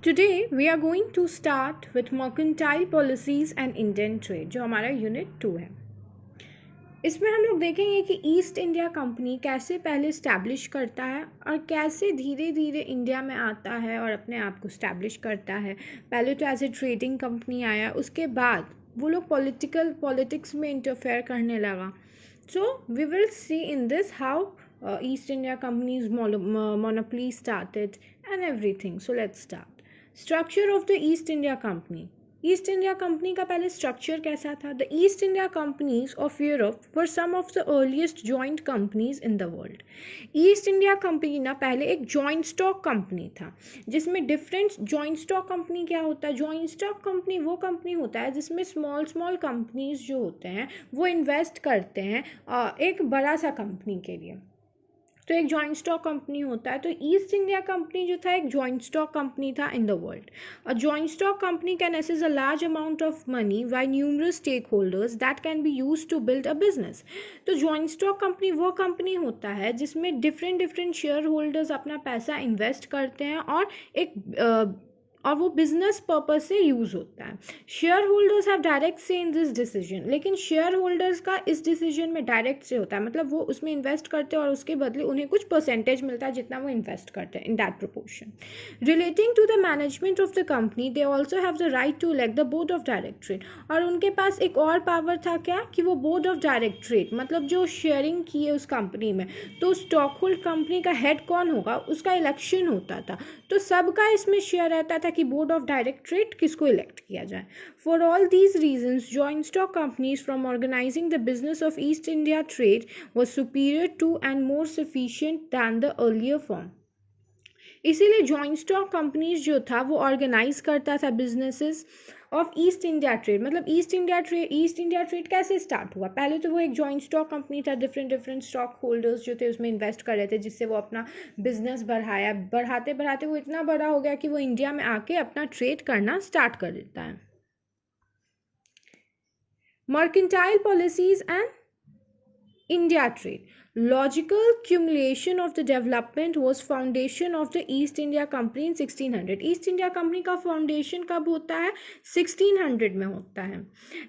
Today we are going to start with mercantile policies and Indian trade जो हमारा unit 2 है। इसमें हम लोग देखेंगे कि ईस्ट इंडिया कंपनी कैसे पहले इस्टेब्लिश करता है और कैसे धीरे धीरे इंडिया में आता है और अपने आप को इस्टेब्लिश करता है। पहले तो एज ए ट्रेडिंग कंपनी आया, उसके बाद वो लोग पॉलिटिक्स में इंटरफेयर करने लगा। So we will see in this how East India Company's monopoly started and everything. So let's start. Structure of the East India Company. East India company का पहले स्ट्रक्चर कैसा था? The East India companies of Europe were some of the earliest joint companies in the world. East India company ना पहले एक joint stock company था, जिसमें different joint stock company क्या होता है? जॉइंट स्टॉक कंपनी वो कंपनी होता है जिसमें स्मॉल कंपनीज जो होते हैं वो इन्वेस्ट करते हैं एक बड़ा सा कंपनी के लिए। तो एक जॉइंट स्टॉक कंपनी होता है। तो ईस्ट इंडिया कंपनी जो था एक जॉइंट स्टॉक कंपनी था in the world. A joint stock company can assess a large amount of money by numerous stake holders that can be use to build a business. तो joint stock company वो company होता है जिसमें different share holders अपना पैसा invest करते हैं और वो बिजनेस पर्पज से यूज़ होता है। शेयर होल्डर्स हैव डायरेक्ट से इन दिस डिसीजन, लेकिन शेयर होल्डर्स का इस डिसीजन में डायरेक्ट से होता है, मतलब वो उसमें इन्वेस्ट करते हैं और उसके बदले उन्हें कुछ परसेंटेज मिलता है जितना वो इन्वेस्ट करते हैं in that proportion. Relating to the management of the company they also have the right to elect the board of directorate. और उनके पास एक और पावर था क्या कि वो बोर्ड ऑफ डायरेक्टरेट, मतलब जो शेयरिंग किए उस कंपनी में, तो स्टॉक होल्ड कंपनी का हेड कौन होगा उसका इलेक्शन होता था। तो सबका इसमें शेयर रहता था कि बोर्ड ऑफ डायरेक्टरेट किसको इलेक्ट किया जाए। For all these reasons joint stock companies from organising the business of East India trade was superior to and more sufficient than the earlier form. इसीलिए जॉइंट स्टॉक कंपनीज जो था वो organise करता था businesses of East India trade. मतलब East India trade कैसे start हुआ? पहले तो वो एक जॉइंट स्टॉक कंपनी था, डिफरेंट स्टॉक होल्डर्स जो थे उसमें इन्वेस्ट कर रहे थे, जिससे वो अपना बिजनेस बढ़ाते वो इतना बड़ा हो गया कि वो इंडिया में आके अपना ट्रेड करना स्टार्ट कर देता है। Mercantile policies and India trade. Logical accumulation of the development was foundation of the East India Company in 1600. East India Company का foundation कब होता है? 1600 में होता है।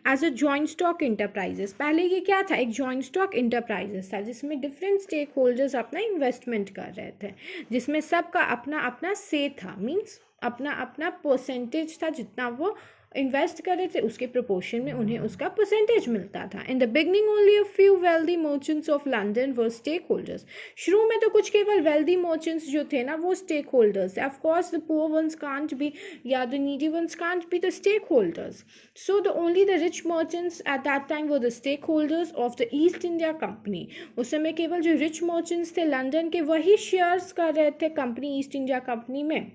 As a joint stock enterprises, पहले ये क्या था? एक joint stock enterprises था जिसमें different stakeholders अपना investment कर रहे थे, जिसमें सबका अपना अपना say था, मीन्स अपना परसेंटेज था, जितना वो इन्वेस्ट कर रहे थे उसके प्रोपोर्शन में उन्हें उसका परसेंटेज मिलता था। In the beginning only a few wealthy merchants of London were stake holders. शुरू में तो कुछ केवल वेल्दी मर्चेंट्स जो थे ना वो स्टेक होल्डर्स थे। Of course the poor ones can't be या the needy ones can't be the stakeholders. So the only the rich merchants at that time were the stakeholders of the East India company. उस समय केवल जो rich merchants थे London के वही shares कर रहे थे कंपनी ईस्ट इंडिया कंपनी में।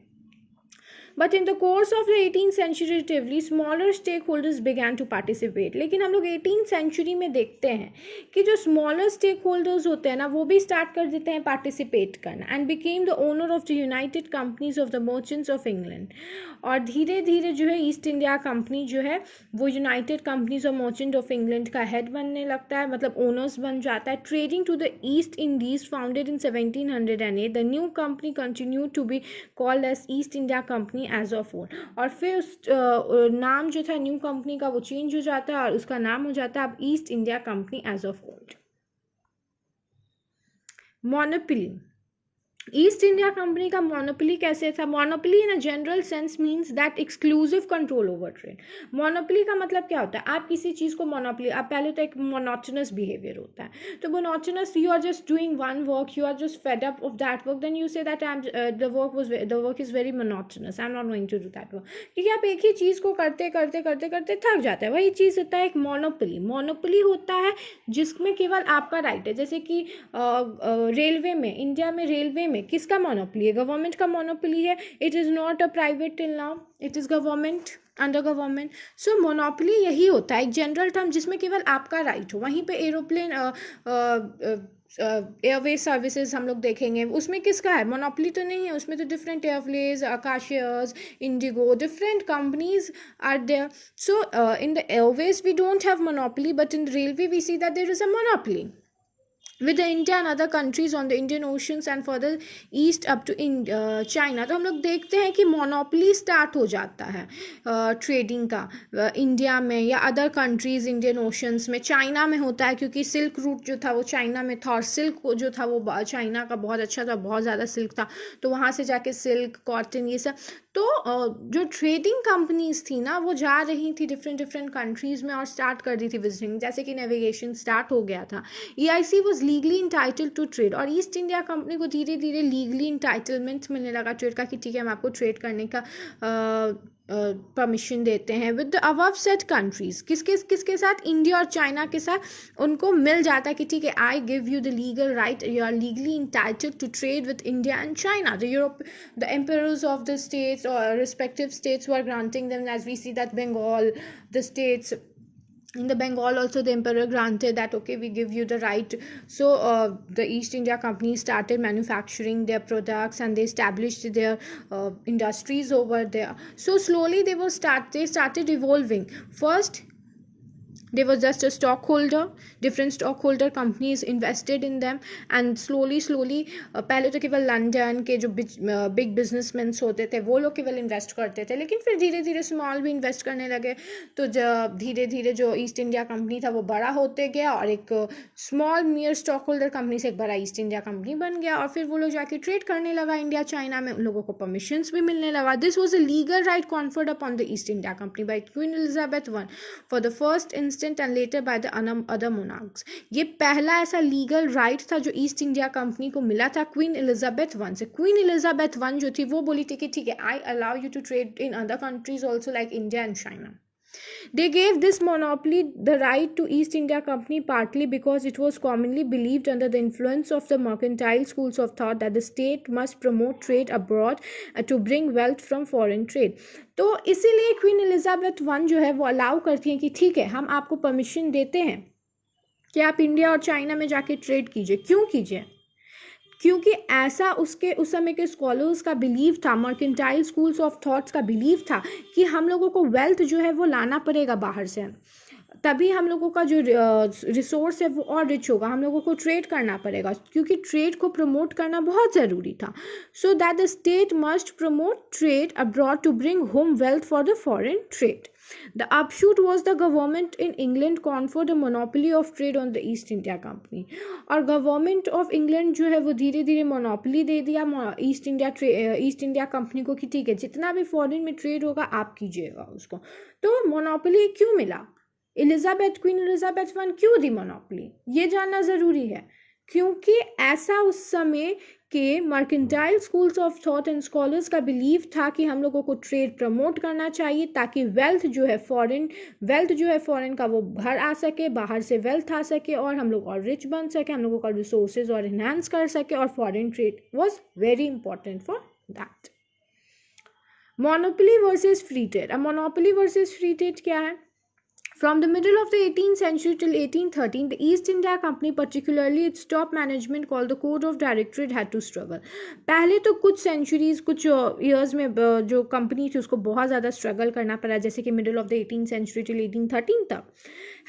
But in the course of the 18th century, relatively smaller stakeholders began to participate. लेकिन हम लोग 18th century में देखते हैं कि जो smaller stakeholders होते हैं ना वो भी start कर देते हैं participate करना and became the owner of the United Companies of the Merchants of England. और धीरे धीरे जो है ईस्ट इंडिया कंपनी जो है वो united companies of merchant of England का हेड बनने लगता है, मतलब ओनर्स बन जाता है। Trading to the East Indies founded in 1708, the new company continue to be called as East India company as of old. और फिर उस नाम जो था न्यू कंपनी का वो चेंज हो जाता है और उसका नाम हो जाता है अब East India company as of old. Monopoly. East India company का मोनोपोली कैसे था? Monopoly in a general sense means that exclusive control over trade. Monopoly का मतलब क्या होता है? आप किसी चीज़ को मोनोपोली, आप पहले तो एक मोनोटोनस बिहेवियर होता है, तो monotonous, you are just doing one work, you are just fed up of that work, then you say that I am the work is very monotonous, I am not going to do that work. क्योंकि आप एक ही चीज़ को करते थक जाते हैं। वही चीज़ होता है एक मोनोपोली। मोनोपोली होता है जिसमें केवल आपका राइट है। जैसे कि रेलवे में, इंडिया में रेलवे में किसका मोनोपोली है? गवर्नमेंट का मोनोपोली है। It is not a private till now, it is government, under government. So monopoly यही होता है, एक जनरल टर्म जिसमें केवल आपका राइट हो। वहीं पे एरोप्लेन एयरवे सर्विसेज हम लोग देखेंगे, उसमें किसका है? मोनोपोली तो नहीं है, उसमें तो different airways, Aakash airs, IndiGo, different companies are there. So in the airways we don't have monopoly, but in railway we see that there is a monopoly. with the India and other countries on the Indian Oceans and further east up to China. तो हम लोग देखते हैं कि monopoly start हो जाता है trading का इंडिया में या अदर कंट्रीज़ इंडियन ओशंस में. चाइना में होता है क्योंकि सिल्क रूट जो था वो चाइना में था और सिल्क जो था वो चाइना का बहुत अच्छा था, बहुत ज़्यादा सिल्क था, तो वहाँ से जाके सिल्क कॉटन ये सब. तो जो ट्रेडिंग कंपनीज थी ना वो जा रही थी डिफरेंट कंट्रीज़ में और स्टार्ट कर दी थी विजिटिंग. जैसे कि नेविगेशन स्टार्ट हो गया था. EIC was legally entitled to trade और ईस्ट इंडिया कंपनी को धीरे धीरे लीगली इंटाइटलमेंट मिलने लगा ट्रेड का कि ठीक है हम आपको ट्रेड करने का परमिशन देते हैं with the above set countries. किसके साथ? इंडिया और चाइना के साथ उनको मिल जाता है कि ठीक है I give you the legal right, you are legally entitled to trade with India and China. The emperors of the states or respective states were granting them, as we see that Bengal, the states in the Bengal also the emperor granted that okay we give you the right. So the East India Company started manufacturing their products and they established their industries over there. So slowly they started evolving. First they were just a stockholder, different stockholder companies invested in them and slowly पहले तो केवल London के जो big businessman होते थे वो लोग केवल इन्वेस्ट करते थे, लेकिन फिर धीरे धीरे स्मॉल भी इन्वेस्ट करने लगे. तो जब धीरे धीरे जो ईस्ट इंडिया कंपनी था वो बड़ा होते गया और एक स्मॉल मियर स्टॉक होल्डर कंपनी से एक बड़ा ईस्ट इंडिया कंपनी बन गया और फिर वो लोग जाके ट्रेड करने लगा इंडिया चाइना में. उन लोगों को परमिशंस भी मिलने लगा. This was a legal right conferred upon the East India accompany by queen Elizabeth I for the first and later by the other monarchs. ये पहला ऐसा लीगल राइट था जो ईस्ट इंडिया कंपनी को मिला था क्वीन एलिजाबेथ I से. Queen Elizabeth I जो थी वो बोली थी कि ठीक है I allow you to trade in other countries also like India and China. They gave this monopoly the right to East India Company partly because it was commonly believed under the influence of the mercantile schools of thought that the state must promote trade abroad to bring wealth from foreign trade. तो इसीलिए queen Elizabeth I जो है वो allow करती हैं कि ठीक है हम आपको परमिशन देते हैं कि आप इंडिया और चाइना में जाके ट्रेड कीजिए. क्यों कीजिए? क्योंकि ऐसा उसके उस समय के स्कॉलर्स का बिलीव था, मर्केंटाइल स्कूल्स ऑफ थॉट्स का बिलीव था कि हम लोगों को वेल्थ जो है वो लाना पड़ेगा बाहर से, तभी हम लोगों का जो रिसोर्स है वो और रिच होगा. हम लोगों को ट्रेड करना पड़ेगा क्योंकि ट्रेड को प्रमोट करना बहुत ज़रूरी था. So that the state must promote trade abroad to bring home wealth for the foreign trade. The upshoot was the government in England conferred a monopoly of trade on the East India Company. और government of England जो है वो धीरे धीरे monopoly दे दिया east India company को कि ठीक है जितना भी फॉरेन में ट्रेड होगा आप कीजिएगा उसको. तो मोनोपोली क्यों मिला? क्वीन एलिजाबेथ I क्यों दी मोनोपोली? ये जानना ज़रूरी है क्योंकि ऐसा उस समय के mercantile schools of thought and scholars का बिलीव था कि हम लोगों को ट्रेड प्रमोट करना चाहिए ताकि वेल्थ जो है फॉरेन का वो घर आ सके, बाहर से वेल्थ आ सके और हम लोग और रिच बन सके, हम लोगों का रिसोर्सेज और इन्हांस कर सके और foreign trade was very important for that. Monopoly versus free trade. अब मोनोपोली वर्सेस फ्री ट्रेड क्या है? From the middle of the 18th century till 1813, the East India Company, particularly its top management called the Code of Directorate, had to struggle. पहले तो कुछ years में जो company थी उसको बहुत ज़्यादा स्ट्रगल करना पड़ा, जैसे कि middle of the 18th century till 1813 तक.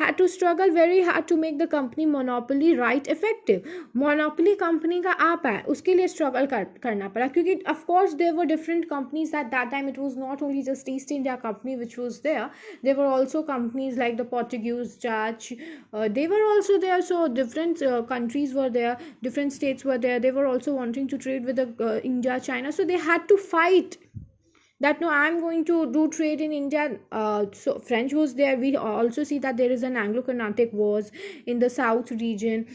Had to struggle very hard to make the company monopoly right effective. Monopoly company का आ पाए उसके लिए स्ट्रगल करना पड़ा क्योंकि of course there were different companies at that time. It was not only just East India Company which was there. There were also companies like the Portuguese, Dutch, they were also there. So different countries were there, different states were there. They were also wanting to trade with India, China. So they had to fight that no, I'm going to do trade in India. So French was there. We also see that there is an Anglo-Carnatic wars in the south region,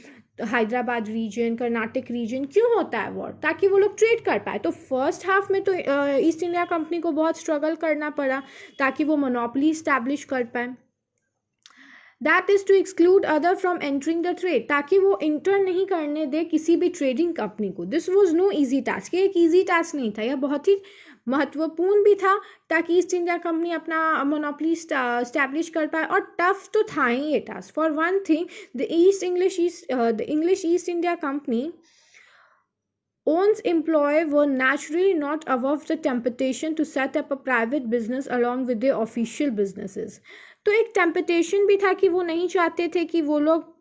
Hyderabad region, Karnataka region. क्यों होता है war? ताकि वो लोग trade कर पाए. तो first half में तो ईस्ट इंडिया कंपनी को बहुत स्ट्रगल करना पड़ा ताकि वो मोनोपोली इस्टेब्लिश कर पाए. That is to exclude other from entering the trade, ताकि वो इंटर नहीं करने दे किसी भी ट्रेडिंग कंपनी को. This was no easy task. ये एक ईजी टास्क नहीं था, यह बहुत ही महत्वपूर्ण भी था ताकि ईस्ट इंडिया कंपनी अपना मोनोपोली स्टैब्लिश कर पाए. और टफ तो था ही ये task. For one thing, the English East India company own's employee were naturally not above the temptation to set up a private business along with their official businesses. तो एक temptation भी था कि वो नहीं चाहते थे कि वो लोग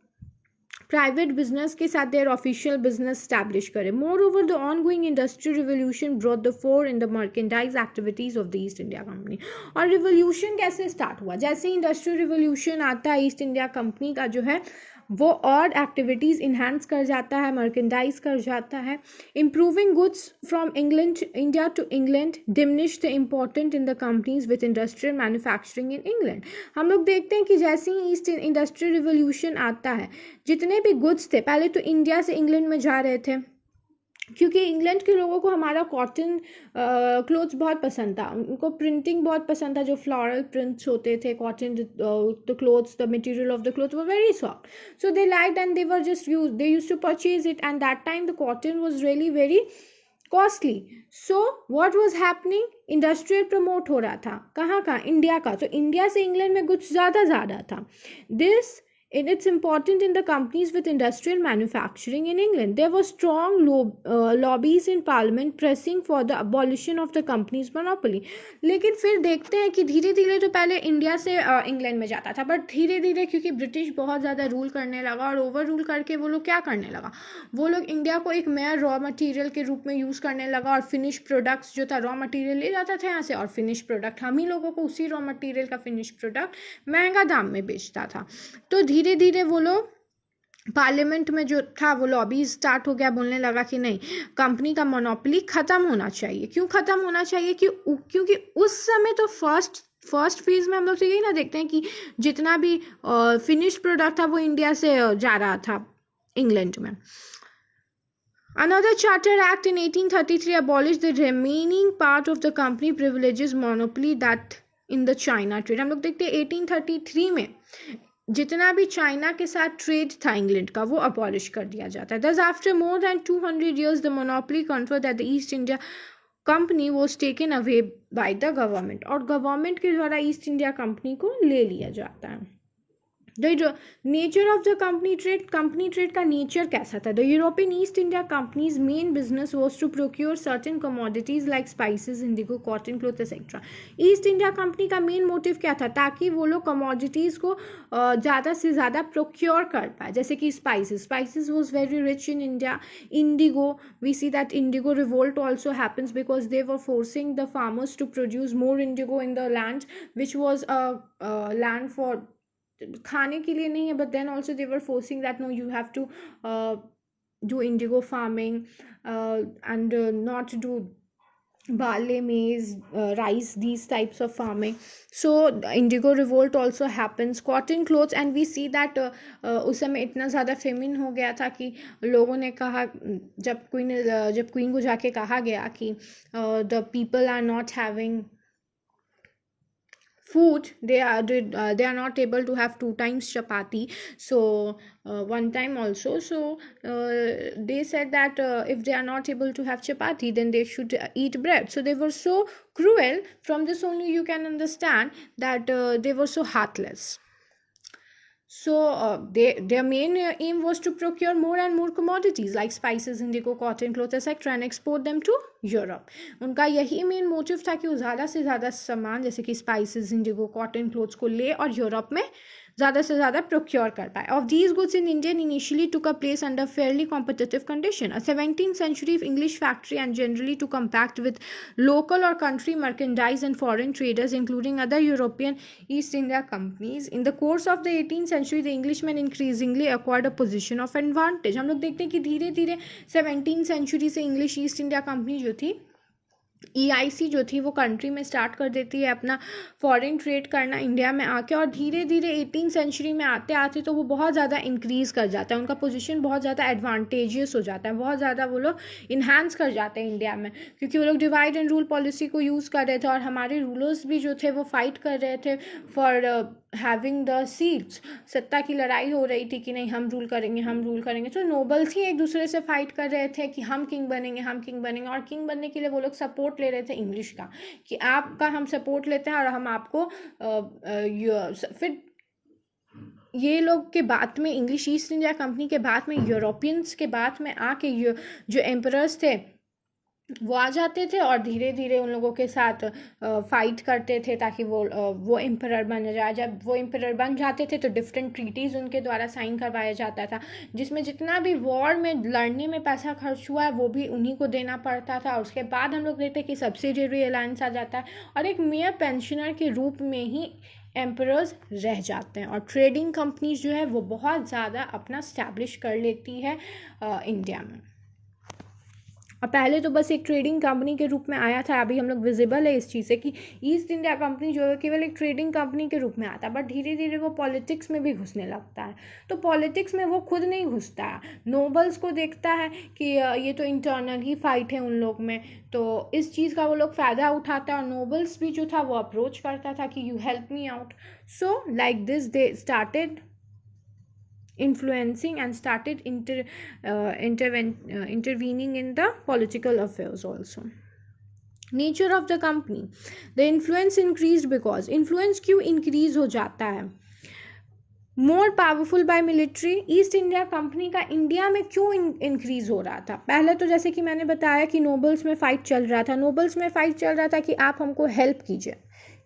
प्राइवेट बिजनेस के साथ देयर ऑफिशियल बिजनेस स्टैब्लिश करें। More over the on going industrial revolution brought the four in the merchandise activities of the East India company. और रिवोल्यूशन कैसे स्टार्ट हुआ? जैसे ही इंडस्ट्रियल रिवोल्यूशन आता है, ईस्ट इंडिया कंपनी का जो है वो और एक्टिविटीज़ इन्हांस कर जाता है, मर्केंडाइज कर जाता है। Improving goods from England India to England diminish the important in the companies with industrial manufacturing in England. हम लोग देखते हैं कि जैसे ही ईस्ट इंडस्ट्रियल रिवोल्यूशन आता है, जितने भी गुड्स थे पहले तो इंडिया से इंग्लैंड में जा रहे थे, क्योंकि इंग्लैंड के लोगों को हमारा कॉटन क्लोथ्स बहुत पसंद था, उनको प्रिंटिंग बहुत पसंद था, जो फ्लोरल प्रिंट्स होते थे, cotton the clothes, the material of the cloth were very soft, so they liked and they were just they used to purchase it, and that time the cotton was really very costly. So what was happening, industrial promote हो रहा था, कहाँ का? India का। तो India से England में कुछ ज़्यादा था। This and it's important in the companies with industrial manufacturing in England. There were strong lobbies in parliament pressing for the abolition of the company's monopoly. लेकिन फिर देखते हैं कि धीरे धीरे तो पहले इंडिया से इंग्लैंड में जाता था, बट धीरे धीरे क्योंकि ब्रिटिश बहुत ज़्यादा रूल करने लगा और ओवर रूल करके वो लोग क्या करने लगा, वो लोग इंडिया को एक मेयर रॉ मटेरियल के रूप में यूज़ करने लगा, और फिनिश प्रोडक्ट्स जो था, रॉ मटेरियल ले जाता था यहाँ से, और फिनिश प्रोडक्ट हम ही लोगों को उसी रॉ मटेरियल का फिनिश प्रोडक्ट महंगा दाम में बेचता था। तो धीरे धीरे वो लोग पार्लियामेंट में जो था वो लॉबी स्टार्ट हो गया, बोलने लगा कि नहीं, कंपनी का मोनोपोली ख़त्म होना चाहिए। क्यों ख़त्म होना चाहिए? क्योंकि उस समय तो फर्स्ट फेज में हम लोग तो यही ना देखते हैं कि जितना भी फिनिश प्रोडक्ट था वो इंडिया से जा रहा था इंग्लैंड में। Another Charter Act in 1833 abolished the remaining part of the company privileges monopoly that in the China trade। हम लोग देखते हैं 1833 में जितना भी चाइना के साथ ट्रेड था इंग्लैंड का वो अबॉलिश कर दिया जाता है। Thus after more than 200 years the monopoly conferred at the East India Company was taken away by the government, और गवर्नमेंट के द्वारा ईस्ट इंडिया कंपनी को ले लिया जाता है। The nature of the company trade का नेचर कैसा था? The European East India companies main business was to procure certain commodities like spices, indigo, cotton, cloth etcetera. East India company का main motive क्या था? ताकि वो लोग कमोडिटीज़ को ज़्यादा से ज़्यादा प्रोक्योर कर पाए, जैसे कि spices was very rich in India. Indigo, we see that indigo revolt also happens because they were forcing the farmers to produce more indigo in the land which was land for खाने के लिए नहीं है, but then also they were forcing that no, you have to do indigo farming and not do barley, maize, rice, these types of farming. So indigo revolt also happens. Cotton clothes, and we see that उस समय इतना ज़्यादा feminine हो गया था कि लोगों ने कहा, जब क्वीन को जाके कहा गया कि the people are not having food, they are not able to have 2 times chapati, so one time also, so they said that if they are not able to have chapati then they should eat bread. So they were so cruel. From this only you can understand that they were so heartless. So their main aim was to procure more and more commodities like spices, indigo, cotton, clothes, etc. and export them to Europe. उनका यही main motive था कि वो ज़्यादा से ज़्यादा सामान जैसे कि स्पाइसेस, इंडिगो, कॉटन, क्लोथ्स को ले और यूरोप में ज़्यादा से ज़्यादा प्रोक्योर कर पाए। Of these goods in Indian initially took a place under fairly competitive condition. A 17th century English factory and generally to compact with local और country merchandise and foreign traders including other European East India companies. In the course of the 18th century the Englishman increasingly acquired a position of advantage. हम लोग देखते हैं कि धीरे धीरे 17th century से English East India company जो थी, EIC जो थी, वो कंट्री में स्टार्ट कर देती है अपना फॉरेन ट्रेड करना इंडिया में आके, और धीरे धीरे 18th century में आते आते तो वो बहुत ज़्यादा इंक्रीज़ कर जाता है, उनका पोजीशन बहुत ज़्यादा एडवांटेजियस हो जाता है, बहुत ज़्यादा वो लोग इन्हांस कर जाते हैं इंडिया में, क्योंकि वो लोग डिवाइड एंड रूल पॉलिसी को यूज़ कर रहे थे, और हमारे रूलर्स भी जो थे वो फाइट कर रहे थे फॉर हैविंग द सीट्स। सत्ता की लड़ाई हो रही थी कि नहीं, हम रूल करेंगे। तो नोबल्स ही एक दूसरे से फाइट कर रहे थे कि हम किंग बनेंगे, और किंग बनने के लिए वो लोग सपोर्ट ले रहे थे इंग्लिश का, कि आपका हम सपोर्ट लेते हैं और हम आपको फिर ये लोग के बाद में, इंग्लिश ईस्ट इंडिया कंपनी के बाद में, यूरोपियंस के बाद में आके जो एम्परर्स थे वो आ जाते थे और धीरे धीरे उन लोगों के साथ फाइट करते थे ताकि वो एम्परर बन जाए। जब वो एम्परर बन जाते थे तो डिफरेंट ट्रीटीज़ उनके द्वारा साइन करवाया जाता था, जिसमें जितना भी वॉर में लड़ने में पैसा खर्च हुआ है वो भी उन्हीं को देना पड़ता था। और उसके बाद हम लोग देखते हैं कि सब्सिडियरी अलायंस आ जाता है और एक मेयर पेंशनर के रूप में ही एम्परर्स रह जाते हैं। और ट्रेडिंग कंपनीज जो है वो बहुत ज़्यादा अपना स्टैब्लिश कर लेती है इंडिया में। और पहले तो बस एक ट्रेडिंग कंपनी के रूप में आया था, अभी हम लोग विजिबल है इस चीज़ से कि ईस्ट इंडिया कंपनी जो है केवल एक ट्रेडिंग कंपनी के रूप में आता है, बट धीरे धीरे वो पॉलिटिक्स में भी घुसने लगता है। तो पॉलिटिक्स में वो खुद नहीं घुसता है, नोबल्स को देखता है कि ये तो इंटरनल ही फाइट है उन लोग में, तो इस चीज़ का वो लोग फ़ायदा उठाता है। और नोबल्स भी जो था वो अप्रोच करता था कि you help me out. So like this they started influencing and started intervening in the political affairs also. Nature of the company, the influence increased because influence क्यों increase हो जाता है? More powerful by military, East India company का India में क्यों increase हो रहा था? पहले तो जैसे कि मैंने बताया कि नोबल्स में फ़ाइट चल रहा था, नोबल्स में फ़ाइट चल रहा था कि आप हमको हेल्प कीजिए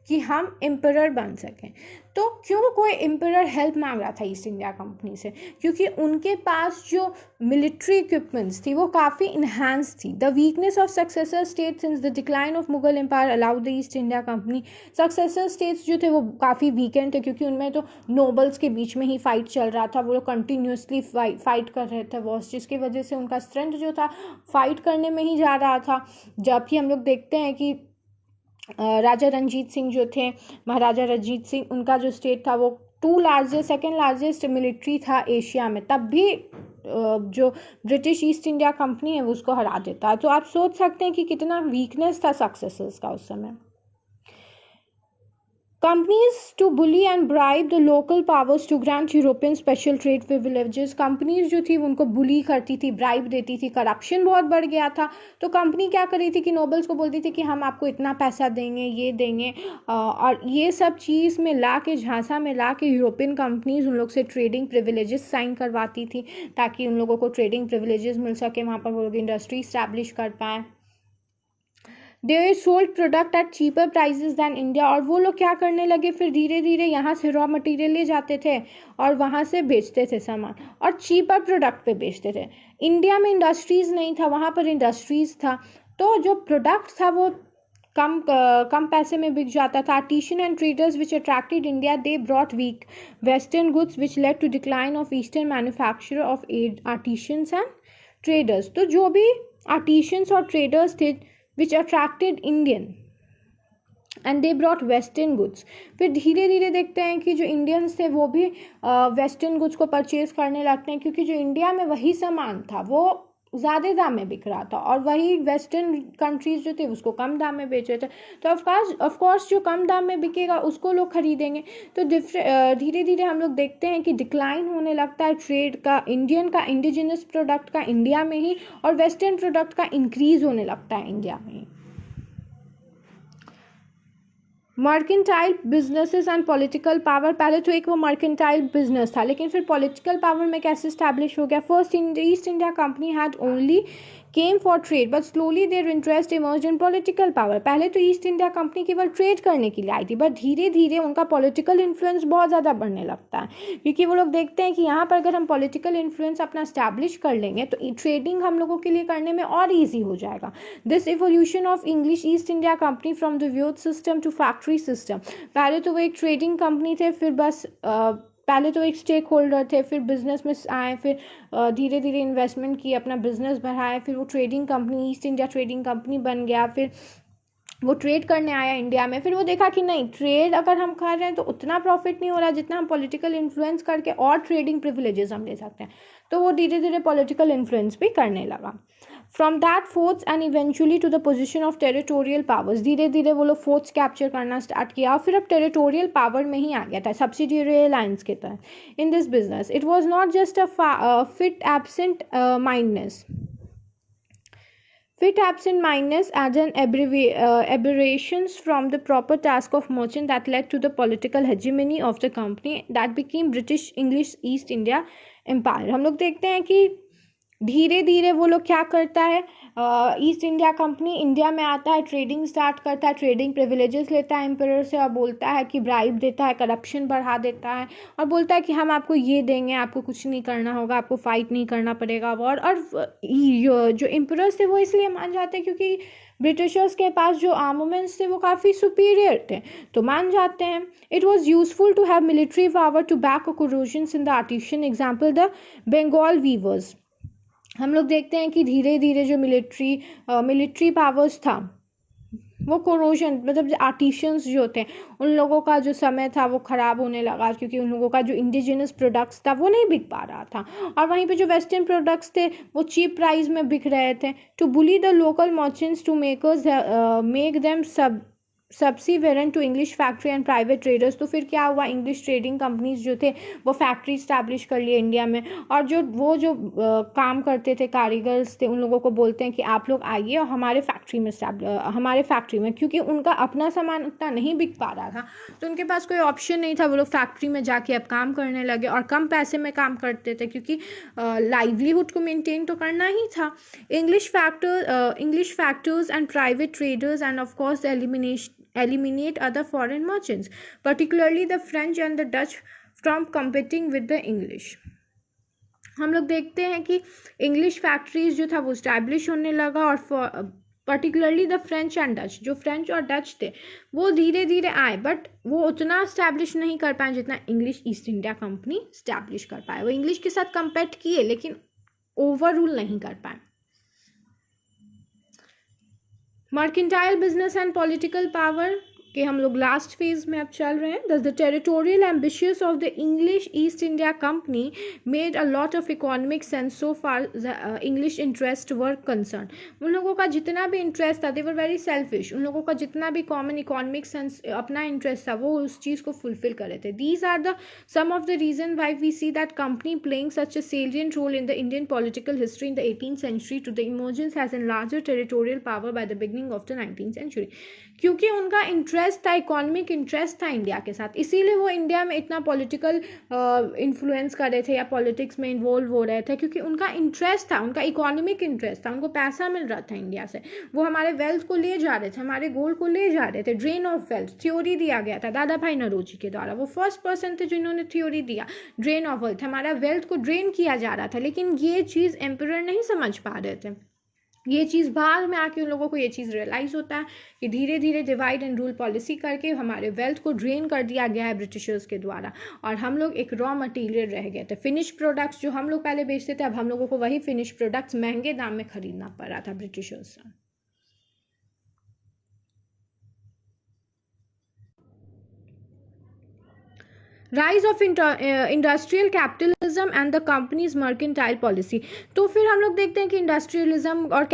कि हम एम्परर बन सकें। तो क्यों कोई एम्परर हेल्प मांग रहा था ईस्ट इंडिया कंपनी से? क्योंकि उनके पास जो मिलिट्री इक्विपमेंट्स थी वो काफ़ी इन्हांस थी। The weakness of successor state since the decline of Mughal empire allowed the East India company, successor states जो थे वो काफ़ी वीकेंड थे क्योंकि उनमें तो नोबल्स के बीच में ही फाइट चल रहा था, वो लोग कंटिन्यूसली फाइट कर रहे थे वॉर्स, जिसकी वजह से उनका स्ट्रेंथ जो था फाइट करने में ही जा रहा था। जबकि हम लोग देखते हैं कि राजा रंजीत सिंह जो थे, महाराजा रंजीत सिंह, उनका जो स्टेट था वो सेकेंड लार्जेस्ट मिलिट्री था एशिया में, तब भी जो ब्रिटिश ईस्ट इंडिया कंपनी है वो उसको हरा देता है। तो आप सोच सकते हैं कि कितना वीकनेस था सक्सेसर्स का उस समय। Companies to bully and bribe the local powers to grant European special trade privileges. Companies जो थी उनको बुली करती थी, ब्राइब देती थी, करप्शन बहुत बढ़ गया था। तो कंपनी क्या कर रही थी कि नोबल्स को बोलती थी कि हम आपको इतना पैसा देंगे, ये देंगे, और ये सब चीज़ में ला के, झांसा में ला के यूरोपियन कंपनीज उन लोग से ट्रेडिंग प्रिविलेजेस साइन करवाती थी ताकि उन लोगों को ट्रेडिंग प्रिविलेजेस मिल सके, वहाँ पर वो लोग इंडस्ट्री इस्टेब्लिश कर पाएँ। They sold product at cheaper prices than India, और वो लोग क्या करने लगे फिर धीरे धीरे यहाँ से रॉ मटेरियल ले जाते थे और वहाँ से बेचते थे सामान, और चीपर प्रोडक्ट पे बेचते थे। इंडिया में इंडस्ट्रीज़ नहीं था, वहाँ पर इंडस्ट्रीज़ था, तो जो प्रोडक्ट था वो कम पैसे में बिक जाता था। Artisan and traders which attracted India, they brought weak western goods which led to decline of eastern manufacture of artisans and traders. तो जो भी आर्टिशंस और ट्रेडर्स थे which attracted Indian and they brought western goods, फिर धीरे धीरे देखते हैं कि जो इंडियंस थे वो भी वेस्टर्न गुड्स को परचेज करने लगते हैं क्योंकि जो इंडिया में वही सामान था वो ज़्यादा दाम में बिक रहा था और वही वेस्टर्न कंट्रीज़ जो थे उसको कम दाम में बेच रहे थे। तो ऑफकोर्स जो कम दाम में बिकेगा उसको लोग खरीदेंगे। तो धीरे धीरे हम लोग देखते हैं कि डिक्लाइन होने लगता है ट्रेड का, इंडियन का, इंडिजिनस प्रोडक्ट का इंडिया में ही, और वेस्टर्न प्रोडक्ट का इंक्रीज़ होने लगता है इंडिया में ही। Mercantile businesses and political power, पहले तो एक वो मर्केंटाइल बिजनेस था लेकिन फिर पॉलिटिकल पावर में कैसे स्टैब्लिश हो गया? First east India company had only came for trade but slowly their interest emerge in political power. पहले तो ईस्ट इंडिया कंपनी केवल ट्रेड करने के लिए आई थी, बट धीरे धीरे उनका पॉलिटिकल इन्फ्लुएंस बहुत ज़्यादा बढ़ने लगता है क्योंकि वो लोग देखते हैं कि यहाँ पर अगर हम पॉलिटिकल इन्फ्लुएंस अपना स्टैब्लिश कर लेंगे तो ट्रेडिंग हम लोगों के लिए करने में और ईजी हो जाएगा। This evolution of English East India company from the youth system to factory system, पहले तो वो एक ट्रेडिंग कंपनी थे, फिर बस पहले तो एक स्टेक होल्डर थे, फिर बिजनेस में आए, फिर धीरे धीरे इन्वेस्टमेंट की, अपना बिजनेस बढ़ाया, फिर वो trading company east India trading company बन गया, फिर वो ट्रेड करने आया इंडिया में। फिर वो देखा कि नहीं, ट्रेड अगर हम कर रहे हैं तो उतना प्रॉफिट नहीं हो रहा जितना हम पॉलिटिकल इन्फ्लुएंस करके और ट्रेडिंग प्रिविलेजेस हम ले सकते हैं। तो वो धीरे धीरे पॉलिटिकल इन्फ्लुएंस भी करने लगा। From that forts and eventually to the position of territorial powers, धीरे धीरे वो लोग फोर्ट्स कैप्चर करना स्टार्ट किया और फिर अब टेरिटोरियल पावर में ही आ गया था सब्सिडियरी अलायंस के तहत। In this business it was not just a fit absent mindness as an aberrations from the proper task of merchant that led to the political hegemony of the company that became British English East India Empire। हम लोग देखते हैं कि धीरे धीरे वो लोग क्या करता है, ईस्ट इंडिया कंपनी इंडिया में आता है, ट्रेडिंग स्टार्ट करता है, ट्रेडिंग प्रिविलेजेस लेता है एम्परर से और बोलता है कि ब्राइब देता है, करप्शन बढ़ा देता है और बोलता है कि हम आपको ये देंगे, आपको कुछ नहीं करना होगा, आपको फाइट नहीं करना पड़ेगा वॉर। और जो एम्परर्स थे वो इसलिए मान जाते हैं क्योंकि ब्रिटिशर्स के पास जो आर्मामेंट्स थे वो काफ़ी सुपीरियर थे, तो मान जाते हैं। It was useful to have military power to back coercions in the artisan example the Bengal weavers. हम लोग देखते हैं कि धीरे धीरे जो मिलिट्री पावर्स था वो कोरोजन मतलब जो आर्टिशियंस जो थे उन लोगों का जो समय था वो ख़राब होने लगा क्योंकि उन लोगों का जो इंडिजिनस प्रोडक्ट्स था वो नहीं बिक पा रहा था और वहीं पे जो वेस्टर्न प्रोडक्ट्स थे वो चीप प्राइस में बिक रहे थे। To bully the local merchants to make them subservient to English factory and private traders. तो फिर क्या हुआ, इंग्लिश ट्रेडिंग कंपनीज जो थे वो फैक्ट्री स्टैब्लिश कर लिए इंडिया में और जो काम करते थे कारीगर्स थे उन लोगों को बोलते हैं कि आप लोग आइए और हमारे फैक्ट्री में क्योंकि उनका अपना सामान उतना नहीं बिक पा रहा था तो उनके पास कोई ऑप्शन नहीं था, वो लोग फैक्ट्री में जाके अब काम करने लगे और कम पैसे में काम करते थे क्योंकि लाइवलीहुड को मेंटेन तो करना ही था। English factors and private traders end of course eliminate other foreign merchants, particularly the French and the Dutch, from competing with the English। हम लोग देखते हैं कि इंग्लिश फैक्ट्रीज जो था वो स्टैब्लिश होने लगा और particularly the French and Dutch, जो फ्रेंच और डच थे वो धीरे धीरे आए बट वो उतना स्टैब्लिश नहीं कर पाए जितना English East India company establish कर पाए। वो इंग्लिश के साथ कंपेट किए लेकिन ओवर रूल नहीं कर पाए। Mercantile business and political power कि हम लोग लास्ट फेज में अब चल रहे हैं। The territorial ambitious of the English East India company made a lot of economic sense so far English interest were concern. उन लोगों का जितना भी इंटरेस्ट था दे वर वेरी सेल्फिश, उन लोगों का जितना भी कॉमन इकोनॉमिक सेंस अपना इंटरेस्ट था वो उस चीज़ को फुलफिल कर रहे थे। These are the some of the reason why we see that company playing such a salient role in the Indian political history in the 18th century to the emergence has a larger territorial power by the beginning of the 19th century। क्योंकि उनका interest था, economic interest था India के साथ, इसीलिए वो India में इतना पॉलिटिकल इन्फ्लुएंस कर रहे थे या पॉलिटिक्स में इन्वॉल्व हो रहे थे क्योंकि उनका इंटरेस्ट था, उनका इकोनॉमिक इंटरेस्ट था, उनको पैसा मिल रहा था इंडिया से, वो हमारे वेल्थ को ले जा रहे थे, हमारे गोल्ड को ले जा रहे थे। ड्रेन ऑफ वेल्थ थ्योरी दिया गया था दादा भाई नौरोजी के द्वारा, वो फर्स्ट पर्सन थे जिन्होंने थ्योरी दिया ड्रेन ऑफ वेल्थ, हमारा वेल्थ को ड्रेन किया जा रहा था। लेकिन ये चीज़ एम्परर नहीं समझ पा रहे थे। ये चीज़ बाद में आके उन लोगों को ये चीज़ रियलाइज़ होता है कि धीरे धीरे डिवाइड एंड रूल पॉलिसी करके हमारे वेल्थ को ड्रेन कर दिया गया है ब्रिटिशर्स के द्वारा और हम लोग एक रॉ मटेरियल रह गए थे। फिनिश प्रोडक्ट्स जो हम लोग पहले बेचते थे अब हम लोगों को वही फिनिश प्रोडक्ट्स महंगे दाम में खरीदना पड़ रहा था ब्रिटिशर्स से। Rise of industrial capitalism and the companies mercantile policy. तो फिर हम लोग देखते हैं कि इंडस्ट्रियलिज्म और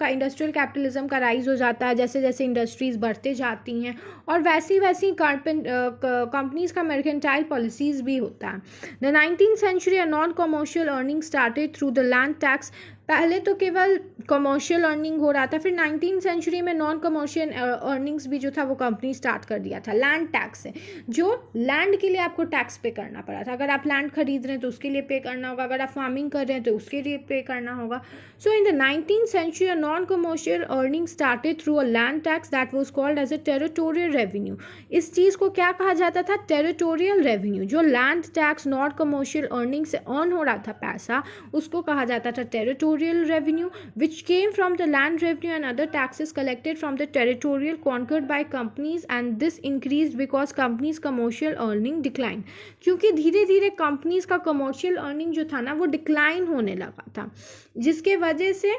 इंडस्ट्रियल कैपिटलिज्म का राइज हो जाता है जैसे जैसे इंडस्ट्रीज बढ़ते जाती हैं और वैसी वैसी कंपनीज का मर्केंटाइल पॉलिसीज भी होता है। The 19th century a non commercial earning started through the land tax. पहले तो केवल कमर्शियल अर्निंग हो रहा था, फिर 19th century में नॉन कमर्शियल अर्निंग्स भी जो था वो कंपनी स्टार्ट कर दिया था लैंड टैक्स से, जो लैंड के लिए आपको टैक्स पे करना पड़ा था। अगर आप लैंड खरीद रहे हैं तो उसके लिए पे करना होगा, अगर आप फार्मिंग कर रहे हैं तो उसके लिए पे करना होगा। So in the 19th century a non commercial earning started through a land tax that was called as a territorial revenue. इस चीज़ को क्या कहा जाता था, टेरिटोरियल रेवेन्यू। जो land tax non commercial earning से अर्न हो रहा था पैसा उसको कहा जाता था territorial revenue, which came from the land revenue and other taxes collected from the territorial conquered by companies, and this increased because companies commercial earning declined। क्योंकि धीरे धीरे कंपनीज का कमर्शियल अर्निंग जो था ना वो डिक्लाइन होने लगा था जिसके वजह से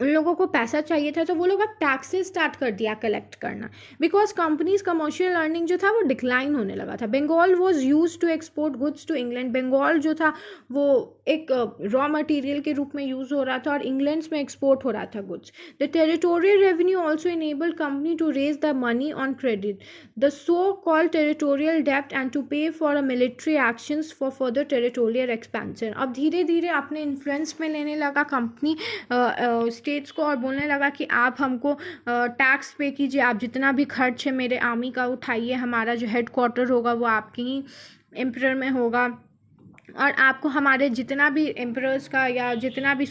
उन लोगों को पैसा चाहिए था तो वो लोग अब टैक्सेस स्टार्ट कर दिया कलेक्ट करना बिकॉज कंपनीज कमर्शियल अर्निंग जो था वो डिक्लाइन होने लगा था। Bengal was use to export goods to England. Bengal जो था वो एक रॉ मटेरियल के रूप में यूज़ हो रहा था और इंग्लैंड में एक्सपोर्ट हो रहा था goods. The territorial revenue also enabled company to raise the money on credit the so called territorial डेप्ट and to pay for a military actions for further territorial expansion. अब धीरे धीरे अपने इन्फ्लुएंस में लेने लगा कंपनी स्टेट्स को और बोलने लगा कि आप हमको टैक्स पे कीजिए, आप जितना भी खर्च है मेरे आर्मी का उठाइए, हमारा जो हेड क्वार्टर होगा वो आपके ही एम्परर में होगा और आपको हमारे जितना भी एम्परर्स का या जितना भी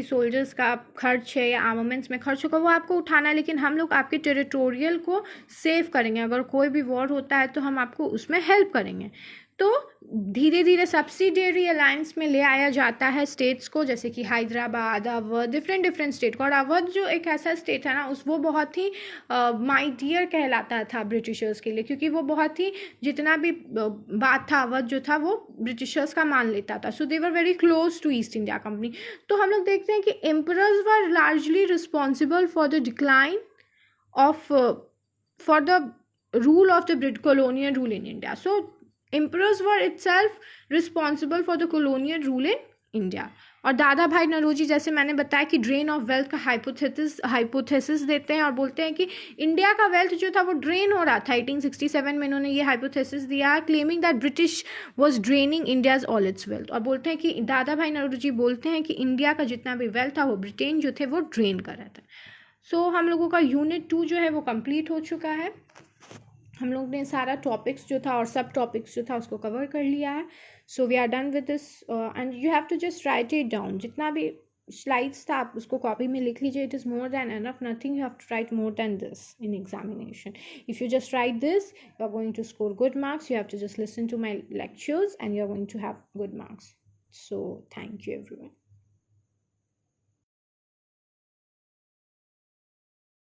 सोल्जर्स का खर्च है या आर्मामेंट्स में खर्च होगा वो आपको उठाना है, लेकिन हम लोग आपके टेरिटोरियल को सेव करेंगे। अगर कोई भी वॉर होता है तो हम आपको उसमें हेल्प करेंगे। तो धीरे धीरे सब्सिडियरी अलायंस में ले आया जाता है स्टेट्स को, जैसे कि हैदराबाद, अवध, डिफरेंट स्टेट को। और अवध जो एक ऐसा स्टेट है ना, वो बहुत ही माई डियर कहलाता था ब्रिटिशर्स के लिए, क्योंकि वो बहुत ही जितना भी बात था अवध जो था वो ब्रिटिशर्स का मान लेता था। So they were very close to East India company. तो हम लोग देखते हैं कि emperors were largely responsible for the decline of for the rule of the colonial rule in India. So emperors were itself responsible for the colonial rule in India. और दादा भाई नौरोजी, जैसे मैंने बताया कि ड्रेन ऑफ वेल्थ का hypothesis देते हैं और बोलते हैं कि इंडिया का वेल्थ जो था वो ड्रेन हो रहा था। 1867 में इन्होंने ये हाइपोथेसिस दिया, claiming that British was draining India's all it's wealth. और बोलते हैं कि दादा भाई नौरोजी बोलते हैं कि इंडिया का जितना भी वेल्थ था वो ब्रिटेन जो थे वो ड्रेन कर रहा था। सो हम लोगों का यूनिट 2 जो है वो कंप्लीट हो चुका है। हम लोग ने सारा टॉपिक्स जो था और सब टॉपिक्स जो था उसको कवर कर लिया है। So we are done with this and you have to just write it down. जितना भी स्लाइड्स था आप उसको कॉपी में लिख लीजिए। It is more than enough, nothing you have to write more than this in examination. If you just write this you are going to score good marks. You have to just listen to my lectures and you are going to have good marks. So thank you everyone.